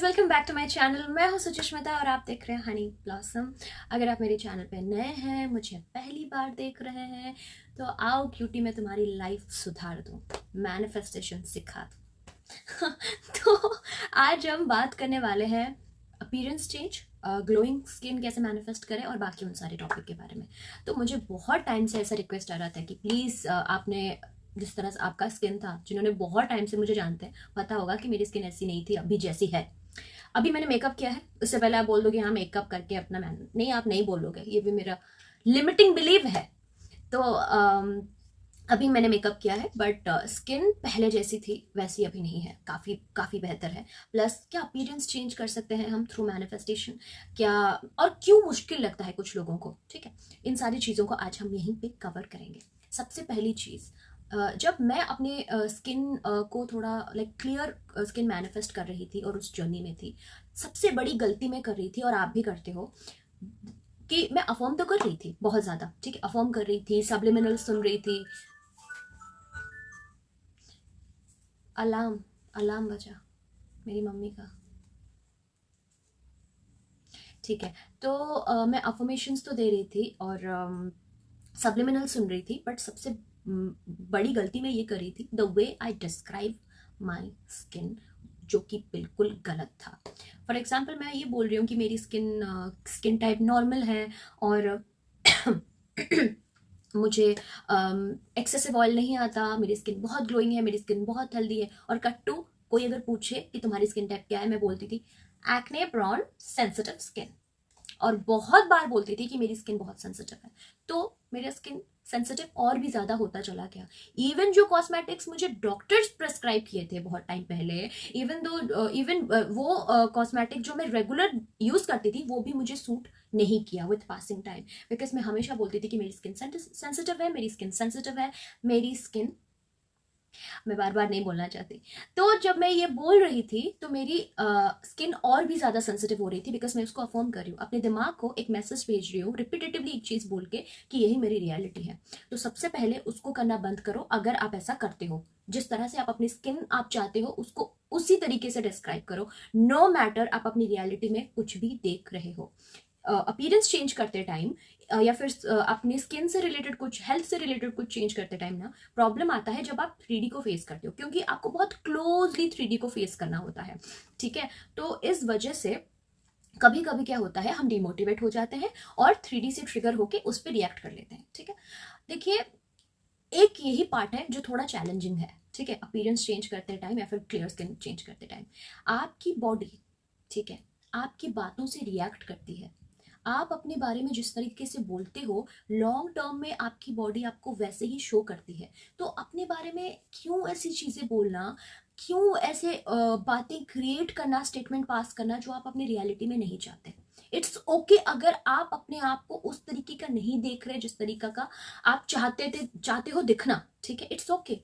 Welcome back to my channel. मैं हूं सुचिश्मिता और आप देख रहे हैं हनी ब्लॉसम। अगर आप मेरे चैनल पे नए हैं, मुझे पहली बार देख रहे हैं, तो आओ क्यूटी में तुम्हारी लाइफ सुधार दूं, मैनिफेस्टेशन सिखा दूं। तो आज हम बात करने वाले हैं अपीयरेंस चेंज, ग्लोइंग स्किन कैसे मैनिफेस्ट करें और बाकी उन सारे टॉपिक के बारे में। तो मुझे बहुत टाइम से ऐसा रिक्वेस्ट आ रहा था कि प्लीज़ आपने जिस तरह से आपका स्किन था, जिन्होंने बहुत टाइम से मुझे जानते हैं, पता होगा कि मेरी स्किन ऐसी नहीं थी, अभी जैसी है। अभी मैंने मेकअप किया है, उससे पहले आप बोल दोगे हाँ मेकअप करके अपना मैन, नहीं आप नहीं बोलोगे, ये भी मेरा लिमिटिंग बिलीव है। तो अभी मैंने मेकअप किया है, बट स्किन पहले जैसी थी वैसी अभी नहीं है, काफ़ी काफ़ी बेहतर है। प्लस क्या अपीयरेंस चेंज कर सकते हैं हम थ्रू मैनिफेस्टेशन, क्या और क्यों मुश्किल लगता है कुछ लोगों को, ठीक है। इन सारी चीज़ों को आज हम यहीं पे कवर करेंगे। सबसे पहली चीज़, जब मैं अपने स्किन को थोड़ा लाइक क्लियर स्किन मैनिफेस्ट कर रही थी और उस जर्नी में थी, सबसे बड़ी गलती मैं कर रही थी और आप भी करते हो कि मैं अफर्म तो कर रही थी बहुत ज़्यादा, ठीक है, अफर्म कर रही थी, सब्लिमिनल सुन रही थी। अलार्म अलार्म बजा मेरी मम्मी का, ठीक है। तो मैं अफर्मेशंस तो दे रही थी और सब्लिमिनल सुन रही थी, बट सबसे बड़ी गलती मैं ये कर रही थी, the way I describe my skin, जो कि बिल्कुल गलत था। फॉर एग्जाम्पल मैं ये बोल रही हूँ कि मेरी स्किन टाइप नॉर्मल है और मुझे एक्सेसिव ऑयल नहीं आता, मेरी स्किन बहुत ग्लोइंग है, मेरी स्किन बहुत हेल्दी है। और कट टू, कोई अगर पूछे कि तुम्हारी स्किन टाइप क्या है, मैं बोलती थी एक्ने प्रोन सेंसिटिव स्किन, और बहुत बार बोलती थी कि मेरी स्किन बहुत सेंसिटिव है। तो मेरा स्किन सेंसिटिव और भी ज़्यादा होता चला गया। इवन जो कॉस्मेटिक्स मुझे डॉक्टर्स प्रेस्क्राइब किए थे बहुत टाइम पहले, इवन वो कॉस्मेटिक जो मैं रेगुलर यूज़ करती थी, वो भी मुझे सूट नहीं किया विथ पासिंग टाइम, बिकॉज मैं हमेशा बोलती थी कि मेरी स्किन सेंसिटिव है, मेरी स्किन सेंसिटिव है, मेरी स्किन, मैं बार बार नहीं बोलना चाहती। तो जब मैं ये बोल रही थी तो मेरी स्किन और भी ज़्यादा सेंसिटिव हो रही थी, बिकॉज मैं उसको अफर्म कर रही हूँ, अपने दिमाग को एक मैसेज भेज रही हूँ रिपीटेटिवली एक चीज़ बोल के कि यही मेरी रियलिटी है। तो सबसे पहले उसको करना बंद करो। अगर आप ऐसा करते हो, जिस तरह से आप अपनी स्किन आप चाहते हो उसको उसी तरीके से डिस्क्राइब करो, नो मैटर आप अपनी रियलिटी में कुछ भी देख रहे हो। अपीयरेंस चेंज करते टाइम या फिर अपनी स्किन से रिलेटेड कुछ, हेल्थ से रिलेटेड कुछ चेंज करते टाइम ना, प्रॉब्लम आता है जब आप 3D को फेस करते हो, क्योंकि आपको बहुत क्लोजली 3D को फेस करना होता है, ठीक है। तो इस वजह से कभी कभी क्या होता है, हम डिमोटिवेट हो जाते हैं और 3D से ट्रिगर होके उस पर रिएक्ट कर लेते हैं, ठीक है। देखिए, एक यही पार्ट है जो थोड़ा चैलेंजिंग है, ठीक है, अपीयरेंस चेंज करते टाइम या फिर क्लियर स्किन चेंज करते टाइम। आपकी बॉडी, ठीक है, आपकी बातों से रिएक्ट करती है। आप अपने बारे में जिस तरीके से बोलते हो, लॉन्ग टर्म में आपकी बॉडी आपको वैसे ही शो करती है। तो अपने बारे में क्यों ऐसी चीज़ें बोलना, क्यों ऐसे बातें क्रिएट करना, स्टेटमेंट पास करना जो आप अपनी रियलिटी में नहीं चाहते। इट्स ओके अगर आप अपने आप को उस तरीके का नहीं देख रहे जिस तरीका का आप चाहते हो दिखना, ठीक है, इट्स ओके।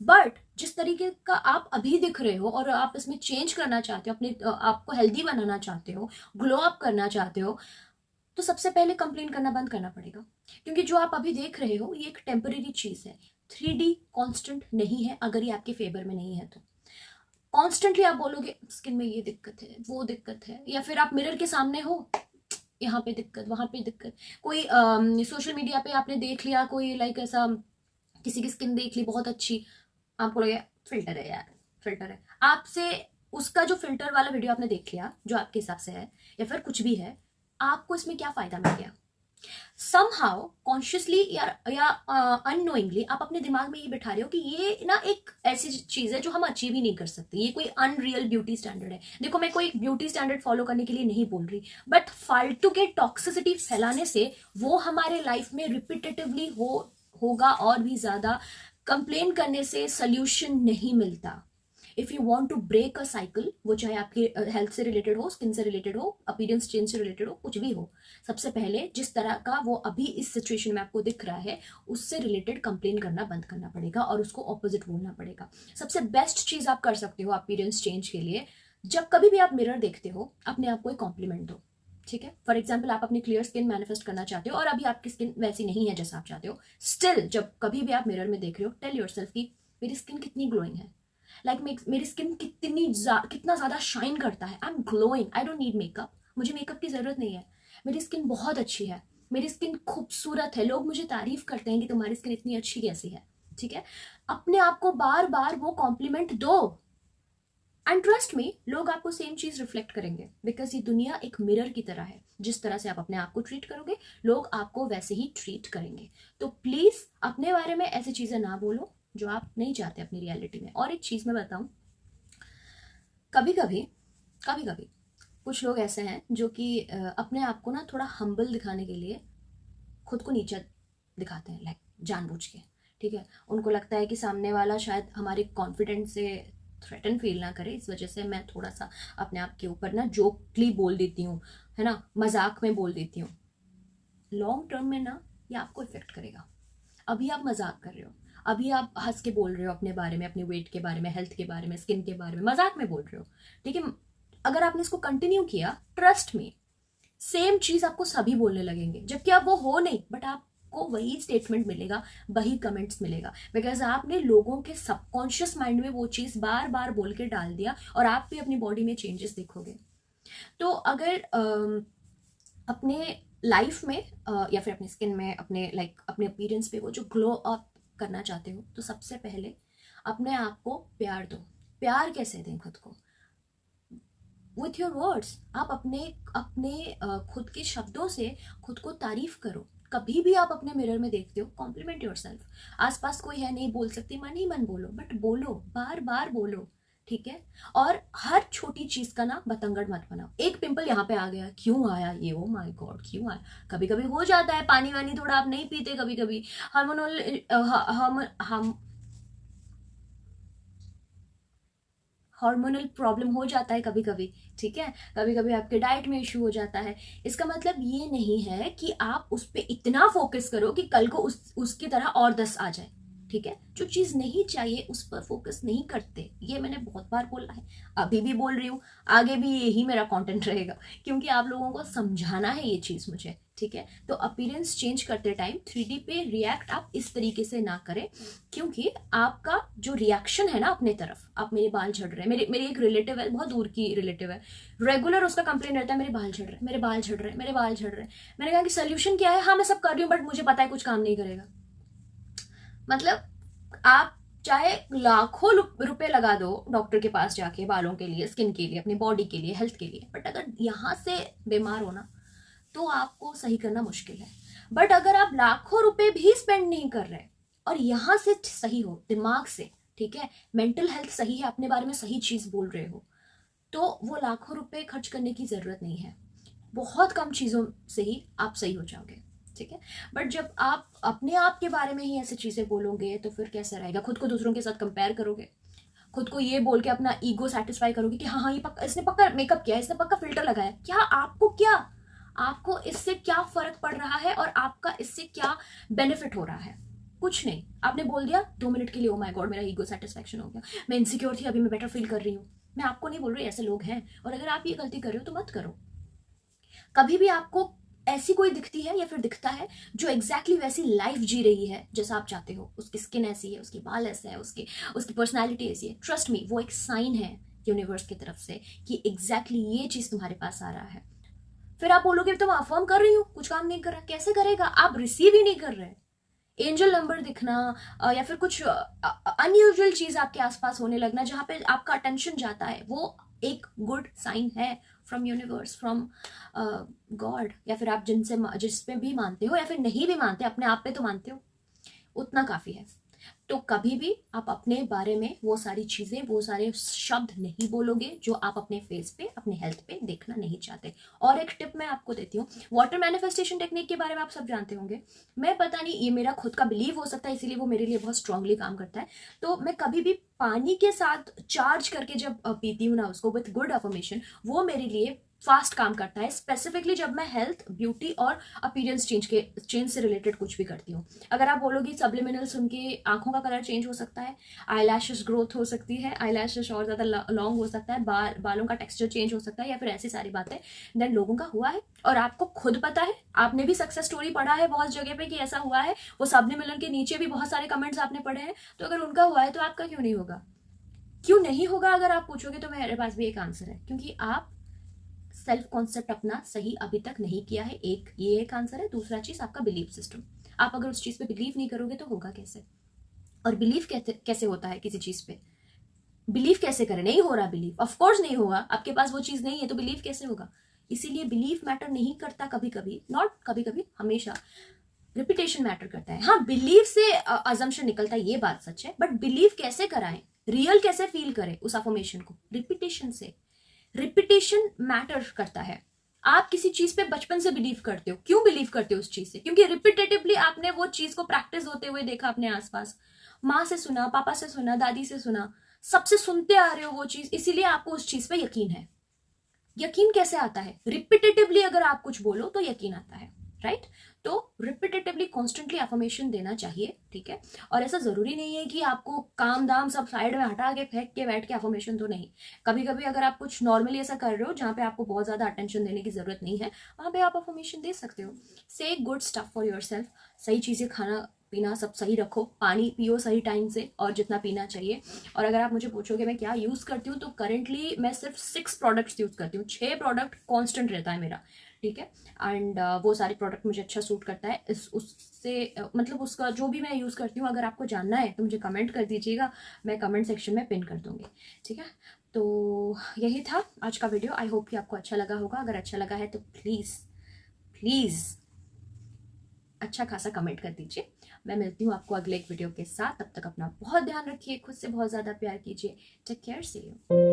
बट जिस तरीके का आप अभी दिख रहे हो और आप इसमें चेंज करना चाहते हो, अपने आपको हेल्दी बनाना चाहते हो, ग्लो अप करना चाहते हो, तो सबसे पहले कंप्लेन करना बंद करना पड़ेगा। क्योंकि जो आप अभी देख रहे हो ये एक टेम्परेरी चीज है, 3D कांस्टेंट नहीं है। अगर ये आपके फेवर में नहीं है तो कॉन्स्टेंटली आप बोलोगे स्किन में ये दिक्कत है, वो दिक्कत है, या फिर आप मिरर के सामने हो, यहाँ पे दिक्कत, वहां पे दिक्कत, कोई सोशल मीडिया पे आपने देख लिया, कोई लाइक ऐसा किसी की स्किन देख ली बहुत अच्छी, आप बोलोगे फिल्टर है यार, फिल्टर है। आपसे उसका जो फिल्टर वाला वीडियो आपने देख लिया जो आपके हिसाब से है या फिर कुछ भी है, आपको इसमें क्या फायदा मिल गया। समहाउ कॉन्शियसली या अननोइंगली आप अपने दिमाग में ये बिठा रहे हो कि ये ना एक ऐसी चीज है जो हम अचीव ही नहीं कर सकते, ये कोई अनरियल ब्यूटी स्टैंडर्ड है। देखो, मैं कोई ब्यूटी स्टैंडर्ड फॉलो करने के लिए नहीं बोल रही, बट फालतू के टॉक्सिसिटी फैलाने से वो हमारे लाइफ में रिपीटेटिवली होगा और भी ज्यादा। कंप्लेन करने से सोल्यूशन नहीं मिलता। If you want to break a cycle, वो चाहे आपके हेल्थ से रिलेटेड हो, स्किन से रिलेटेड हो, अपीयरेंस चेंज से रिलेटेड हो, कुछ भी हो, सबसे पहले जिस तरह का वो अभी इस सिचुएशन में आपको दिख रहा है उससे रिलेटेड कंप्लेन करना बंद करना पड़ेगा और उसको ऑपोजिट बोलना पड़ेगा। सबसे बेस्ट चीज आप कर सकते हो अपीयरेंस चेंज के लिए, जब कभी भी आप मिरर देखते हो अपने आप को एक कॉम्प्लीमेंट दो, ठीक है। फॉर एग्जाम्पल, आप अपनी क्लियर स्किन मैनिफेस्ट करना चाहते हो और अभी आपकी स्किन वैसी नहीं है जैसा आप चाहते हो, स्टिल जब कभी भी आप मिरर में देख रहे हो, टेल योरसेल्फ कि मेरी स्किन कितनी ग्लोइंग है, मेरी स्किन कितना ज़्यादा शाइन करता है, I am glowing, I don't need makeup, मुझे मेकअप की ज़रूरत नहीं है, मेरी स्किन बहुत अच्छी है, मेरी स्किन खूबसूरत है, लोग मुझे तारीफ करते हैं कि तुम्हारी स्किन इतनी अच्छी कैसी है, ठीक है। अपने आप को बार बार वो कॉम्प्लीमेंट दो, एंड ट्रस्ट मी, लोग आपको सेम चीज रिफ्लेक्ट करेंगे, बिकॉज ये दुनिया एक मिरर की तरह है, जिस तरह से आप अपने आप को ट्रीट करोगे लोग आपको वैसे ही ट्रीट करेंगे। तो प्लीज अपने बारे में ऐसी चीजें ना बोलो जो आप नहीं चाहते अपनी रियलिटी में। और एक चीज मैं बताऊं, कभी कभी कुछ लोग ऐसे हैं जो कि अपने आप को ना थोड़ा हम्बल दिखाने के लिए खुद को नीचा दिखाते हैं, लाइक जानबूझ के, ठीक है। उनको लगता है कि सामने वाला शायद हमारे कॉन्फिडेंस से थ्रेटन फील ना करे, इस वजह से मैं थोड़ा सा अपने आप के ऊपर ना जोकली बोल देती हूँ, है ना, मजाक में बोल देती हूँ। लॉन्ग टर्म में ना ये आपको इफेक्ट करेगा। अभी आप मजाक कर रहे हो, अभी आप हंस के बोल रहे हो अपने बारे में, अपने वेट के बारे में, हेल्थ के बारे में, स्किन के बारे में मजाक में बोल रहे हो, ठीक है। अगर आपने इसको कंटिन्यू किया, ट्रस्ट में सेम चीज आपको सभी बोलने लगेंगे, जबकि आप वो हो नहीं, बट आपको वही स्टेटमेंट मिलेगा, वही कमेंट्स मिलेगा, बिकॉज आपने लोगों के सबकॉन्शियस माइंड में वो चीज बार बार बोल के डाल दिया, और आप भी अपनी बॉडी में चेंजेस देखोगे। तो अगर अपने लाइफ में या फिर अपनी स्किन में, अपने अपने अपीयरेंस पे वो जो ग्लो अप करना चाहते हो, तो सबसे पहले अपने आप को प्यार दो। प्यार कैसे दें खुद को? With your words. आप अपने अपने खुद के शब्दों से खुद को तारीफ करो। कभी भी आप अपने मिरर में देखते हो, कॉम्प्लीमेंट योर सेल्फ। आसपास कोई है, नहीं बोल सकती, मन ही मन बोलो, बट बोलो, बार बार बोलो, ठीक है। और हर छोटी चीज का ना बतंगड़ मत बनाओ। एक पिंपल यहाँ पे आ गया, क्यों आया ये, ओ माय गॉड क्यों आया, कभी कभी हो जाता है, पानी वानी थोड़ा आप नहीं पीते, कभी कभी हार्मोनल प्रॉब्लम हो जाता है कभी कभी, ठीक है। कभी कभी आपके डाइट में इशू हो जाता है। इसका मतलब ये नहीं है कि आप उस पर इतना फोकस करो कि कल को उसकी तरह और 10 आ जाए, ठीक है। जो चीज नहीं चाहिए उस पर फोकस नहीं करते, ये मैंने बहुत बार बोला है, अभी भी बोल रही हूँ, आगे भी यही मेरा कंटेंट रहेगा, क्योंकि आप लोगों को समझाना है ये चीज मुझे, ठीक है। तो अपीयरेंस चेंज करते टाइम 3D पे रिएक्ट आप इस तरीके से ना करें, क्योंकि आपका जो रिएक्शन है ना अपने तरफ, आप मेरे बाल झड़ रहे हैं, मेरे एक रिलेटिव है, बहुत दूर की रिलेटिव है, रेगुलर उसका कंप्लेन रहता है, मेरे बाल झड़ रहे हैं, मेरे बाल झड़ रहे हैं, मेरे बाल झड़ रहे हैं। मैंने कहा कि सोल्यूशन क्या है? हाँ मैं सब कर रही हूँ, बट मुझे पता है कुछ काम नहीं करेगा। मतलब आप चाहे लाखों रुपए लगा दो डॉक्टर के पास जाके, बालों के लिए, स्किन के लिए, अपनी बॉडी के लिए, हेल्थ के लिए, बट अगर यहाँ से बीमार हो ना, तो आपको सही करना मुश्किल है। बट अगर आप लाखों रुपए भी स्पेंड नहीं कर रहे और यहाँ से सही हो दिमाग से, ठीक है, मेंटल हेल्थ सही है, अपने बारे में सही चीज बोल रहे हो, तो वो लाखों रुपए खर्च करने की जरूरत नहीं है। बहुत कम चीजों से ही आप सही हो जाओगे, ठीक है। बट जब आप अपने आप के बारे में ही ऐसी चीजें बोलोगे तो फिर कैसा रहेगा? खुद को दूसरों के साथ कंपेयर करोगे, खुद को ये बोल के अपना ईगो सेटिस्फाई करोगे कि हाँ हाँ ये पक्का, इसने पक्का मेकअप किया, इसने पक्का फिल्टर लगाया। क्या आपको इससे क्या फर्क पड़ रहा है और आपका इससे क्या बेनिफिट हो रहा है? कुछ नहीं। आपने बोल दिया 2 मिनट के लिए, ओ माय गॉड मेरा ईगो सेटिस्फेक्शन हो गया, मैं इनसिक्योर थी, अभी मैं बेटर फील कर रही हूँ। मैं आपको नहीं बोल रही, ऐसे लोग हैं, और अगर आप ये गलती कर रहे हो तो मत करो। कभी भी आपको ऐसी कोई दिखती है या फिर दिखता है जो एग्जैक्टली वैसी लाइफ जी रही है जैसा आप चाहते हो, उसकी स्किन ऐसी है, उसके बाल ऐसे है, उसकी पर्सनैलिटी ऐसी है, ट्रस्ट मी वो एक साइन है यूनिवर्स की तरफ से कि एग्जैक्टली ये चीज तुम्हारे पास आ रहा है। फिर आप बोलोगे तुम अफर्म कर रही हो, कुछ काम नहीं कर रहा। कैसे करेगा? आप रिसीव ही नहीं कर रहे। एंजल नंबर दिखना या फिर कुछ अनयूजुअल चीज आपके आसपास होने लगना जहां पे आपका अटेंशन जाता है, वो एक गुड साइन है फ्रॉम यूनिवर्स, फ्रॉम गॉड, या फिर आप जिसपे भी मानते हो या फिर नहीं भी मानते, अपने आप पे तो मानते हो, उतना काफी है। तो कभी भी आप अपने बारे में वो सारी चीजें, वो सारे शब्द नहीं बोलोगे जो आप अपने फेस पे, अपने हेल्थ पे देखना नहीं चाहते। और एक टिप मैं आपको देती हूँ, वाटर मैनिफेस्टेशन टेक्निक के बारे में आप सब जानते होंगे। मैं पता नहीं, ये मेरा खुद का बिलीव हो सकता है, इसीलिए वो मेरे लिए बहुत स्ट्रांगली काम करता है। तो मैं कभी भी पानी के साथ चार्ज करके जब पीती हूँ ना उसको विथ गुड अफर्मेशन, वो मेरे लिए फास्ट काम करता है, स्पेसिफिकली जब मैं हेल्थ, ब्यूटी और अपीयरेंस चेंज से रिलेटेड कुछ भी करती हूँ। अगर आप बोलोगी सब्लिमिनल सुन के आंखों का कलर चेंज हो सकता है, आईलैशेस ग्रोथ हो सकती है, आईलैशेस और ज्यादा लॉन्ग हो सकता है, बालों का टेक्सचर चेंज हो सकता है, या फिर ऐसी सारी बातें, देन लोगों का हुआ है और आपको खुद पता है। आपने भी सक्सेस स्टोरी पढ़ा है बहुत जगह पे कि ऐसा हुआ है, वो सब्लिमिनल के नीचे भी बहुत सारे कमेंट्स आपने पढ़े हैं। तो अगर उनका हुआ है तो आपका क्यों नहीं होगा? क्यों नहीं होगा अगर आप पूछोगे तो मेरे पास भी एक आंसर है, क्योंकि आप सेल्फ कॉन्सेप्ट अपना सही अभी तक नहीं किया है। ये एक आंसर है। दूसरा चीज आपका बिलीफ सिस्टम। आप अगर उस चीज पे बिलीव नहीं करोगे तो होगा कैसे? और बिलीव कैसे होता है किसी चीज पे? बिलीव कैसे करें? नहीं हो रहा बिलीव, ऑफ कोर्स नहीं होगा। आपके पास वो चीज नहीं है तो बिलीव कैसे होगा? इसीलिए बिलीफ मैटर नहीं करता कभी कभी, नॉट कभी कभी, हमेशा रिपीटेशन मैटर करता है। हाँ, बिलीव से अजम्पशन निकलता है, ये बात सच है, बट बिलीव कैसे कराएं, रियल कैसे फील करें उस अफर्मेशन को? रिपीटेशन से। रिपीटेशन मैटर करता है। आप किसी चीज पे बचपन से बिलीव करते हो, क्यों बिलीव करते हो उस चीज से? क्योंकि रिपीटेटिवली आपने वो चीज को प्रैक्टिस होते हुए देखा अपने आसपास, माँ से सुना, पापा से सुना, दादी से सुना, सबसे सुनते आ रहे हो वो चीज, इसीलिए आपको उस चीज पे यकीन है। यकीन कैसे आता है? रिपीटेटिवली अगर आप कुछ बोलो तो यकीन आता है, राइट? तो रिपीटेटिवली कॉन्स्टेंटली अफर्मेशन देना चाहिए, ठीक है? और ऐसा जरूरी नहीं है कि आपको काम दाम सब साइड में हटा के फेंक के बैठ के अफर्मेशन, तो नहीं। कभी कभी अगर आप कुछ नॉर्मली ऐसा कर रहे हो जहां पे आपको बहुत ज्यादा अटेंशन देने की जरूरत नहीं है, वहां पे आप अफर्मेशन दे सकते हो। से good stuff for your self. सही चीजें खाना पीना सब सही रखो, पानी पियो सही टाइम से और जितना पीना चाहिए। और अगर आप मुझे पूछोगे मैं क्या यूज करती हूँ, तो करेंटली मैं सिर्फ 6 प्रोडक्ट्स यूज करती हूँ। 6 प्रोडक्ट कांस्टेंट रहता है मेरा, ठीक है? एंड वो सारे प्रोडक्ट मुझे अच्छा सूट करता है। उससे मतलब उसका जो भी मैं यूज करती हूँ, अगर आपको जानना है तो मुझे कमेंट कर दीजिएगा, मैं कमेंट सेक्शन में पिन कर दूंगी, ठीक है? तो यही था आज का वीडियो। आई होप कि आपको अच्छा लगा होगा। अगर अच्छा लगा है तो प्लीज प्लीज अच्छा खासा कमेंट कर दीजिए। मैं मिलती हूँ आपको अगले एक वीडियो के साथ। तब तक अपना बहुत ध्यान रखिए, खुद से बहुत ज्यादा प्यार कीजिए। Take care, see you.